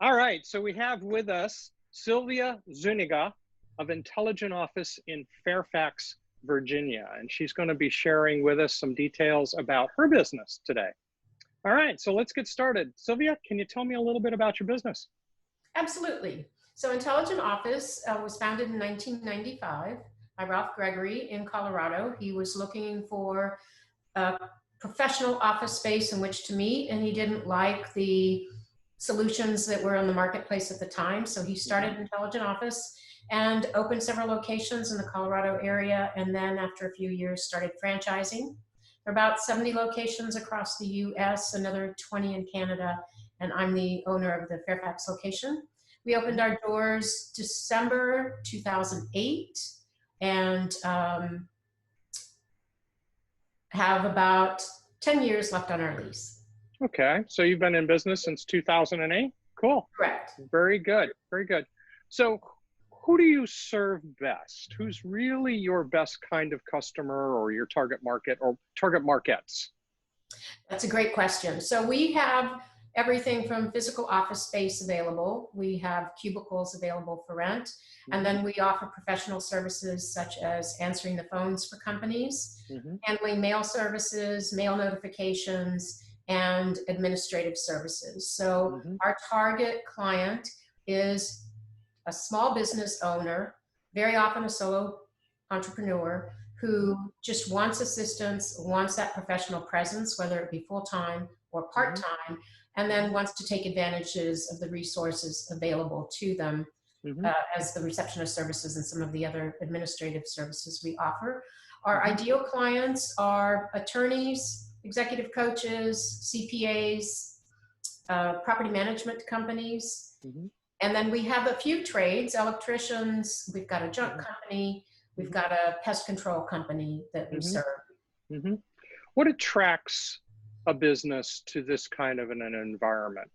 All right, so we have with us Silvia Zuniga of Intelligent Office in Fairfax, Virginia, and she's going to be sharing with us some details about her business today. All right, so let's get started. Silvia, can you tell me a little bit about your business? Absolutely. So Intelligent Office was founded in 1995 by Ralph Gregory in Colorado. He was looking for a professional office space in which to meet, and he didn't like the solutions that were on the marketplace at the time. So he started Intelligent Office and opened several locations in the Colorado area, and then after a few years started franchising. There are about 70 locations across the US, another 20 in Canada, and I'm the owner of the Fairfax location. We opened our doors December 2008 and have about 10 years left on our lease. Okay, so you've been in business since 2008? Cool. Correct. Very good, very good. So who do you serve best? Who's really your best kind of customer or your target market or target markets? That's a great question. So we have everything from physical office space available. We have cubicles available for rent. And then we offer professional services such as answering the phones for companies, handling mail services, mail notifications, and administrative services. So our target client is a small business owner, very often a solo entrepreneur, who just wants assistance, wants that professional presence, whether it be full-time or part-time, and then wants to take advantages of the resources available to them as the receptionist services and some of the other administrative services we offer. Our ideal clients are attorneys, executive coaches, CPAs, property management companies, and then we have a few trades, electricians, we've got a junk company, we've got a pest control company that we serve. What attracts a business to this kind of an environment?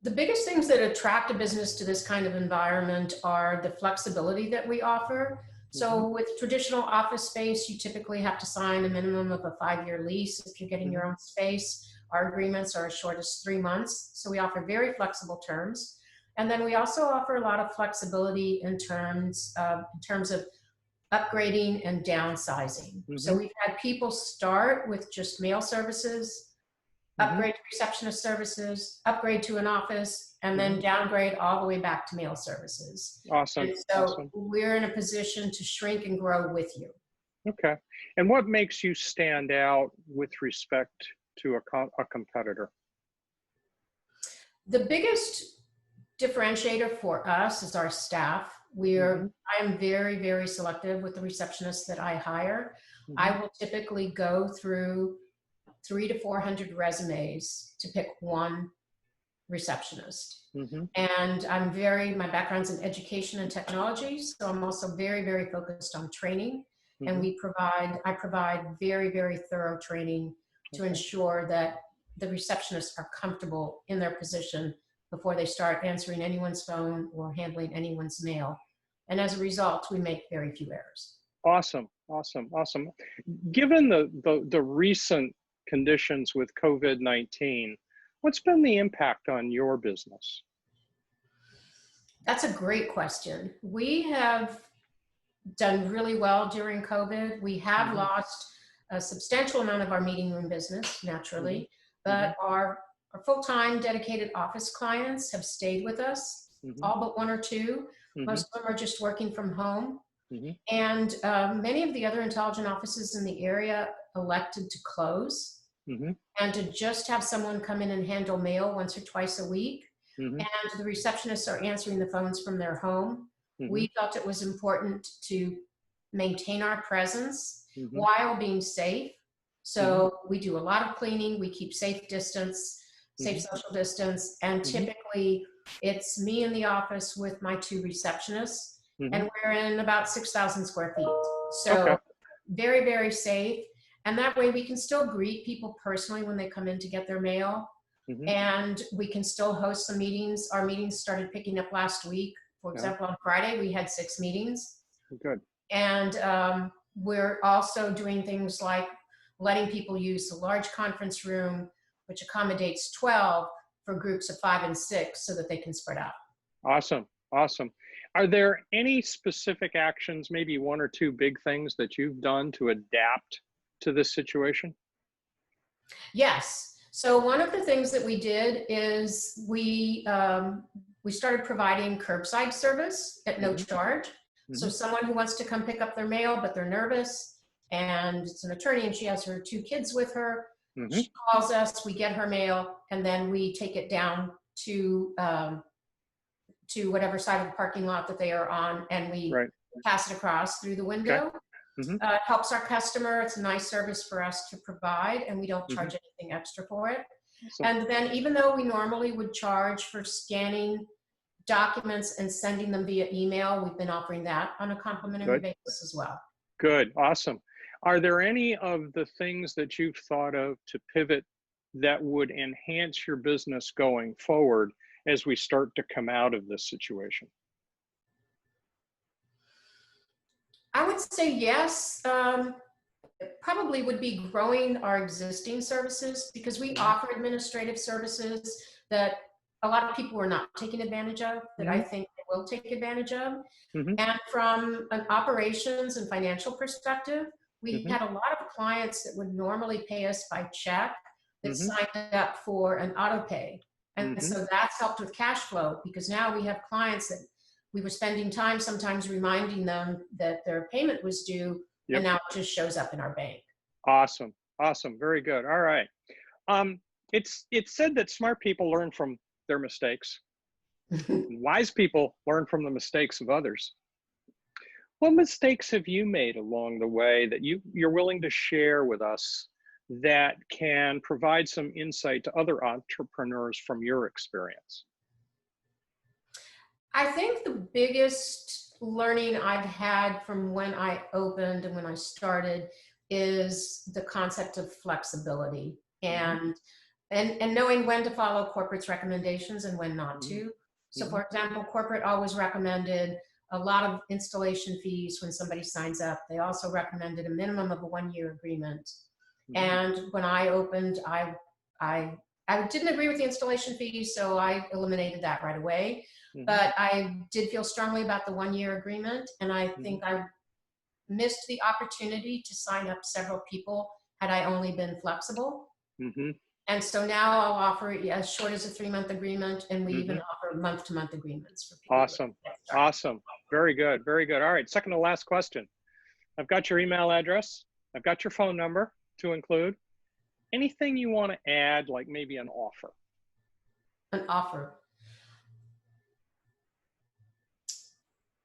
The biggest things that attract a business to this kind of environment are the flexibility that we offer. So with traditional office space, you typically have to sign a minimum of a 5-year lease if you're getting your own space. Our agreements are as short as 3 months. So we offer very flexible terms. And then we also offer a lot of flexibility in terms of upgrading and downsizing. So we've had people start with just mail services, upgrade to receptionist services, upgrade to an office, and then downgrade all the way back to mail services. Awesome. And so we're in a position to shrink and grow with you. Okay. And what makes you stand out with respect to a competitor? The biggest differentiator for us is our staff. I am very, very selective with the receptionists that I hire. I will typically go through 300 to 400 resumes to pick one receptionist. And my background's in education and technology, so I'm also very, very focused on training. And I provide very, very thorough training to ensure that the receptionists are comfortable in their position before they start answering anyone's phone or handling anyone's mail. And as a result, we make very few errors. Awesome, awesome, awesome. Given the recent conditions with COVID-19, what's been the impact on your business? That's a great question. We have done really well during COVID. We have lost a substantial amount of our meeting room business, naturally, but our full-time dedicated office clients have stayed with us, all but 1 or 2. Most of them are just working from home. And many of the other intelligent offices in the area elected to close and to just have someone come in and handle mail once or twice a week. And the receptionists are answering the phones from their home. We felt it was important to maintain our presence while being safe. So we do a lot of cleaning, we keep safe distance, safe social distance, and typically it's me in the office with my 2 receptionists, and we're in about 6,000 square feet. So very, very safe. And that way we can still greet people personally when they come in to get their mail. And we can still host some meetings. Our meetings started picking up last week. For example, on Friday, we had 6 meetings. Good. And we're also doing things like letting people use the large conference room, which accommodates 12, for groups of 5 and 6 so that they can spread out. Awesome. Awesome. Are there any specific actions, maybe one or two big things that you've done to adapt to this situation? Yes. So one of the things that we did is we started providing curbside service at no charge. So someone who wants to come pick up their mail, but they're nervous, and it's an attorney and she has her 2 kids with her, she calls us, we get her mail, and then we take it down to whatever side of the parking lot that they are on, and we pass it across through the window. It helps our customer. It's a nice service for us to provide, and we don't charge anything extra for it. And then even though we normally would charge for scanning documents and sending them via email, we've been offering that on a complimentary basis as well. Good. Awesome. Are there any of the things that you've thought of to pivot that would enhance your business going forward as we start to come out of this situation? I would say yes. It probably would be growing our existing services, because we offer administrative services that a lot of people are not taking advantage of, that I think they will take advantage of. And from an operations and financial perspective, we had a lot of clients that would normally pay us by check that signed up for an auto pay. And so that's helped with cash flow, because now we have clients that we were spending time sometimes reminding them that their payment was due, and now it just shows up in our bank. Awesome. Awesome. Very good. All right. It's said that smart people learn from their mistakes. Wise people learn from the mistakes of others. What mistakes have you made along the way that you're willing to share with us that can provide some insight to other entrepreneurs from your experience? I think the biggest learning I've had from when I opened and when I started is the concept of flexibility and knowing when to follow corporate's recommendations and when not to. So for example, corporate always recommended a lot of installation fees when somebody signs up. They also recommended a minimum of a 1-year agreement. And when I opened, I didn't agree with the installation fees, so I eliminated that right away. But I did feel strongly about the 1-year agreement, and I think I missed the opportunity to sign up several people had I only been flexible. And so now I'll offer as short as a 3-month agreement, and we even offer month-to-month agreements for people. Awesome. Awesome. Very good. Very good. All right. Second to last question. I've got your email address. I've got your phone number to include. Anything you want to add, like maybe an offer? An offer.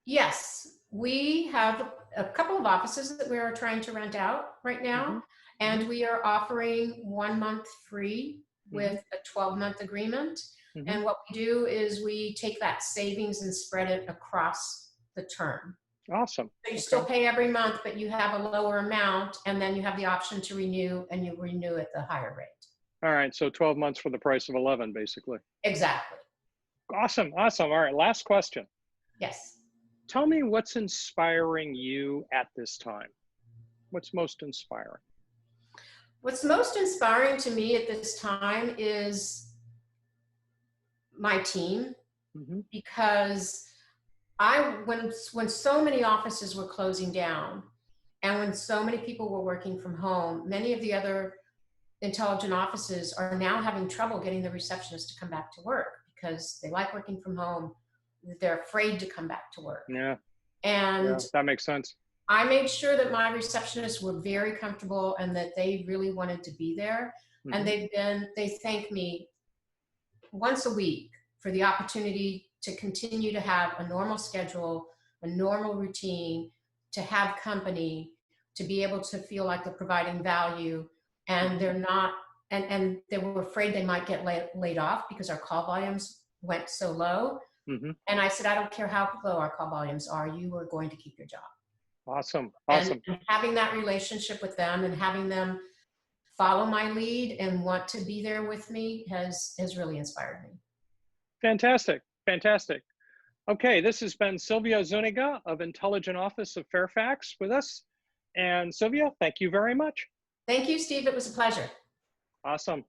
Yes, we have a couple of offices that we are trying to rent out right now, and we are offering 1 month free with a 12-month agreement. And what we do is we take that savings and spread it across the term. Awesome. So you still pay every month, but you have a lower amount, and then you have the option to renew, and you renew at the higher rate. All right. So 12 months for the price of 11, basically. Exactly. Awesome. Awesome. All right. Last question. Yes. Tell me what's inspiring you at this time. What's most inspiring? What's most inspiring to me at this time is my team, because when so many offices were closing down and when so many people were working from home, many of the other intelligent offices are now having trouble getting the receptionists to come back to work because they like working from home. They're afraid to come back to work. And that makes sense. I made sure that my receptionists were very comfortable and that they really wanted to be there. And they thank me once a week for the opportunity to continue to have a normal schedule, a normal routine, to have company, to be able to feel like they're providing value, and they're not, and they were afraid they might get laid off because our call volumes went so low. And I said, I don't care how low our call volumes are, you are going to keep your job. Awesome. Awesome. And having that relationship with them and having them follow my lead and want to be there with me has really inspired me. Fantastic. Fantastic. Okay, this has been Silvia Zuniga of Intelligent Office of Fairfax with us. And Silvia, thank you very much. Thank you, Steve. It was a pleasure. Awesome.